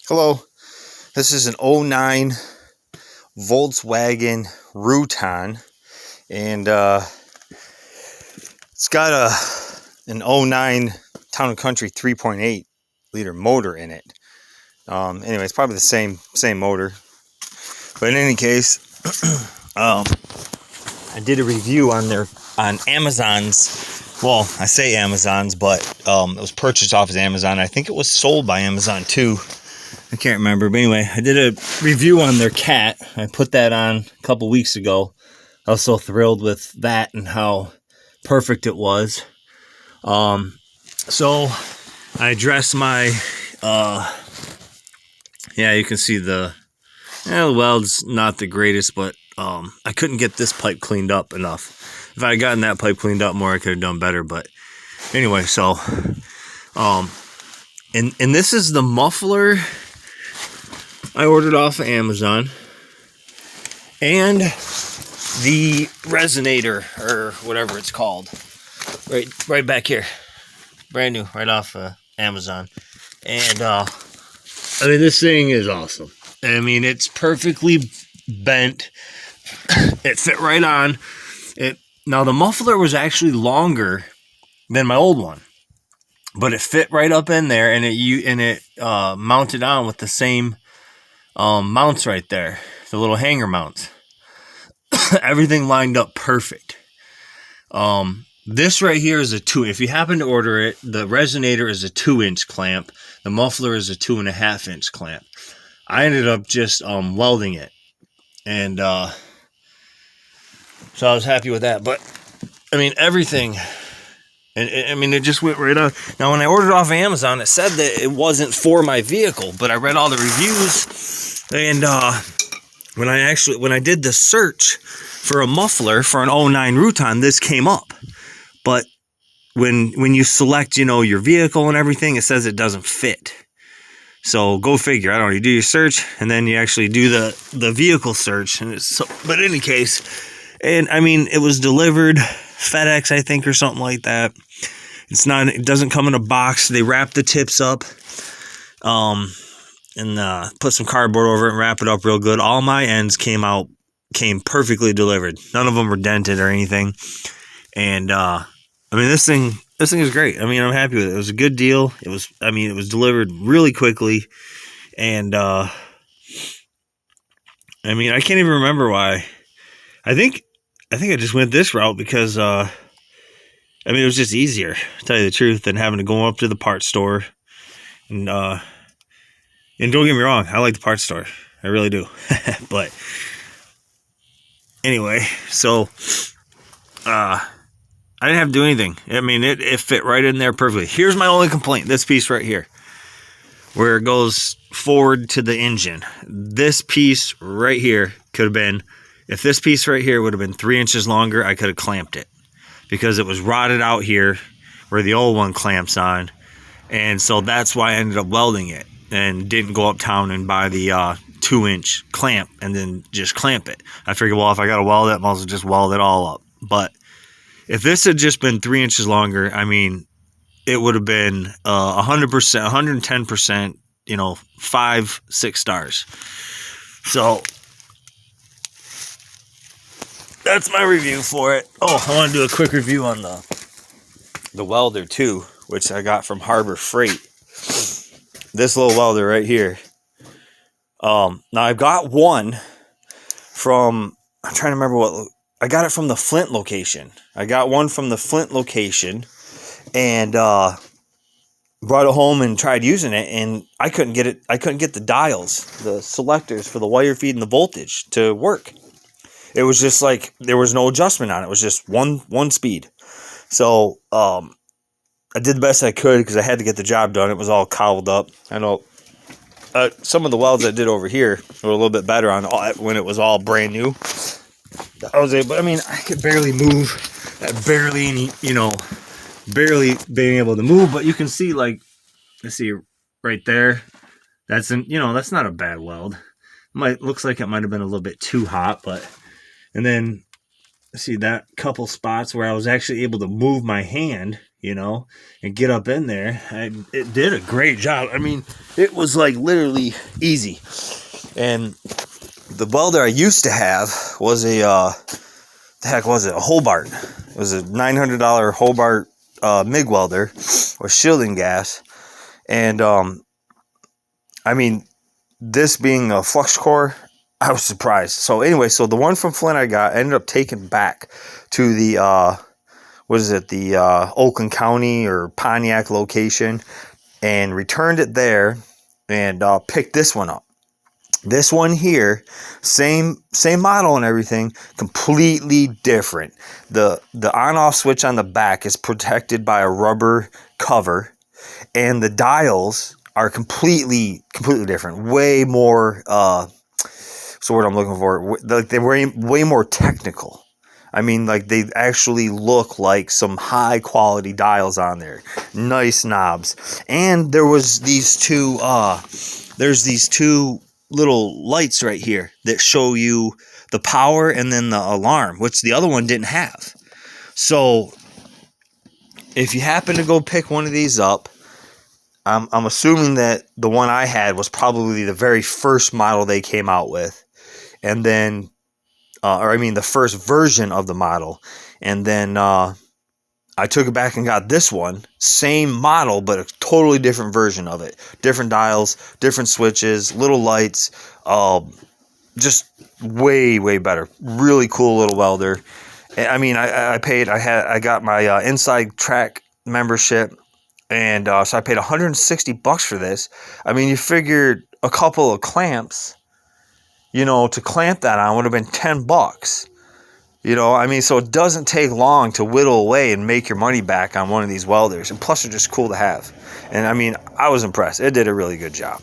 Hello, this is an '09 Volkswagen Routan, and it's got an '09 Town and Country 3.8 liter motor in it. Anyway, it's probably the same motor, but in any case, I did a review on Amazon's. Well, I say Amazon's, but it was purchased off of Amazon. I think it was sold by Amazon too. I can't remember, but anyway, I did a review on their cat. I put that on a couple weeks ago. I was so thrilled with that and how perfect it was. So I addressed my, you can see the weld's not the greatest, but I couldn't get this pipe cleaned up enough. If I had gotten that pipe cleaned up more, I could have done better. But anyway, so and this is the muffler I ordered off of Amazon, and the resonator, or whatever it's called, right back here, brand new, right off Amazon. And this thing is awesome. It's perfectly bent. It fit right on it. Now the muffler was actually longer than my old one, but it fit right up in there, and it mounted on with the same mounts right there, the little hanger mounts. Everything lined up perfect. This right here is a 2. If you happen to order it, the resonator is a 2-inch clamp. The muffler is a 2.5-inch clamp. I ended up just welding it, and so I was happy with that. But everything. And it just went right on. Now, when I ordered it off of Amazon, it said that it wasn't for my vehicle, but I read all the reviews, and when I did the search for a muffler for an '09 Routan, this came up. But when you select, your vehicle and everything, it says it doesn't fit. So go figure. I don't know. You do your search, and then you actually do the vehicle search, and but in any case, and it was delivered FedEx, I think, or something like that. It doesn't come in a box. They wrap the tips up, and put some cardboard over it and wrap it up real good. All my ends came perfectly delivered. None of them were dented or anything. And this thing is great. I'm happy with it. It was a good deal. It was delivered really quickly, and I can't even remember why. I think I just went this route because, it was just easier, to tell you the truth, than having to go up to the parts store. And don't get me wrong, I like the parts store. I really do. But anyway, so I didn't have to do anything. It fit right in there perfectly. Here's my only complaint. This piece right here, where it goes forward to the engine. This piece right here could have been, if this piece right here would have been 3 inches longer, I could have clamped it, because it was rotted out here where the old one clamps on. And so that's why I ended up welding it and didn't go uptown and buy the 2-inch clamp and then just clamp it. I figured, well, if I got to weld it, I might as well just weld it all up. But if this had just been 3 inches longer, it would have been 100%, 110%, 5-6 stars. So that's my review for it. Oh, I want to do a quick review on the welder too, which I got from Harbor Freight. This little welder right here. Now I've got one from, I'm trying to remember I got it from the Flint location. I got one from the Flint location, and brought it home and tried using it, and I couldn't get it. I couldn't get the dials, the selectors for the wire feed and the voltage to work. It was just like there was no adjustment on it. It was just one speed. So I did the best I could because I had to get the job done. It was all cobbled up. I know some of the welds I did over here were a little bit better when it was all brand new. I was able. I could barely move. Barely being able to move. But you can see, let's see right there. That's that's not a bad weld. Looks like it might have been a little bit too hot, but. And then, see that couple spots where I was actually able to move my hand, and get up in there. It did a great job. It was like literally easy. And the welder I used to have was a the heck was it? A Hobart. It was a $900 Hobart MIG welder with shielding gas. And I mean, this being a flux core, I was surprised. So anyway, so the one from Flint I got, ended up taking back to the the Oakland County or Pontiac location, and returned it there, and picked this one up. This one here, same model and everything, completely different. The on-off switch on the back is protected by a rubber cover, and the dials are completely different. Way more, what's the word I'm looking for? Like they're way more technical. I mean, like they actually look like some high quality dials on there. Nice knobs. And there was these two, there's these two little lights right here that show you the power and then the alarm, which the other one didn't have. So if you happen to go pick one of these up, I'm assuming that the one I had was probably the very first model they came out with. And then, the first version of the model. And then I took it back and got this one. Same model, but a totally different version of it. Different dials, different switches, little lights. Just way better. Really cool little welder. I mean, I got my Inside Track membership. And so I paid $160 for this. I mean, you figured a couple of clamps, to clamp that on would have been $10. So it doesn't take long to whittle away and make your money back on one of these welders. And plus, they're just cool to have. And I mean, I was impressed. It did a really good job.